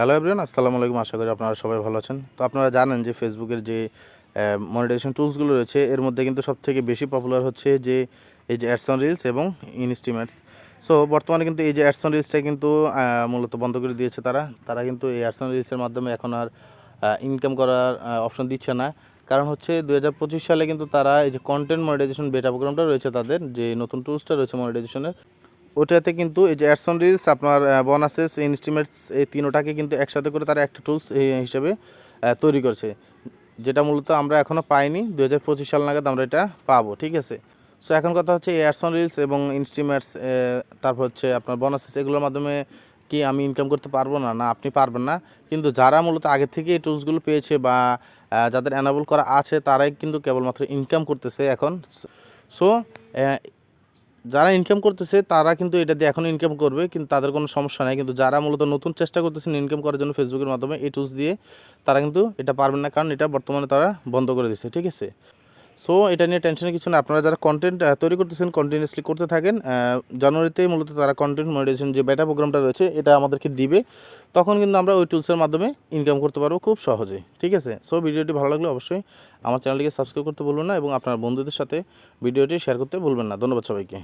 Hello everyone, আসসালামু আলাইকুম। আশা করি আপনারা সবাই ভালো আছেন। তো আপনারা জানেন যে ফেসবুকের যে মনিটাইজেশন টুলসগুলো রয়েছে এর মধ্যে কিন্তু সবথেকে বেশি পপুলার হচ্ছে যে এই যে অ্যাডস অন রিলস এবং ইনস্টিমেটস। সো বর্তমানে কিন্তু এই যে অ্যাডস অন রিলসটা কিন্তু মূলত বন্ধ করে দিয়েছে তারা কিন্তু এই অ্যাডস অন রিলসের মাধ্যমে এখন আর ইনকাম করার অপশন দিচ্ছে না। কারণ হচ্ছে 2025 সালে কিন্তু তারা এই যে কন্টেন্ট মনিটাইজেশন বেটা প্রোগ্রামটা রয়েছে, তাদের যে নতুন টুলসটা রয়েছে মনিটাইজেশনের, ওটাতে কিন্তু এই যে অ্যাডস অন রিলস, আপনার বোনাসেস, ইনস্টিমেটস, এই তিনোটাকে কিন্তু একসাথে করে তারা একটা টুলস হিসেবে তৈরি করেছে, যেটা মূলত আমরা এখনও পাইনি। 2025 সাল নাগাদ আমরা এটা পাবো, ঠিক আছে। সো এখন কথা হচ্ছে এই অ্যাডস অন রিলস এবং ইনস্টিমেটস, তারপর হচ্ছে আপনার বোনাসেস, এগুলোর মাধ্যমে কি আমি ইনকাম করতে পারবো না? না, আপনি পারবেন না। কিন্তু যারা মূলত আগে থেকে এই টুলসগুলো পেয়েছে বা যাদের অ্যানাবল করা আছে, তারাই কিন্তু কেবলমাত্র ইনকাম করতেছে এখন। সো যারা ইনকাম করতেছে তারা কিন্তু এটা দিয়ে এখনও ইনকাম করবে, কিন্তু তাদের কোনো সমস্যা নাই। কিন্তু যারা মূলত নতুন চেষ্টা করতেছেন ইনকাম করার জন্য ফেসবুকের মাধ্যমে এই টুলস দিয়ে, তারা কিন্তু এটা পারবেন না, কারণ এটা বর্তমানে তারা বন্ধ করে দিচ্ছে, ঠিক আছে। সো এটা নিয়ে টেনশনের কিছু না। আপনারা যারা কন্টেন্ট তৈরি করতেছেন কন্টিনিউয়াসলি করতে থাকেন। জানুয়ারিতেই মূলত তারা কন্টেন্ট মনিটাইজেশন যে বেটা প্রোগ্রামটা রয়েছে এটা আমাদেরকে দিবে, তখন কিন্তু আমরা ওই টুলসের মাধ্যমে ইনকাম করতে পারবো খুব সহজেই, ঠিক আছে। সো ভিডিওটি ভালো লাগলে অবশ্যই আমার চ্যানেলটিকে সাবস্ক্রাইব করতে ভুলবেন না এবং আপনার বন্ধুদের সাথে ভিডিওটি শেয়ার করতে ভুলবেন না। ধন্যবাদ সবাইকে।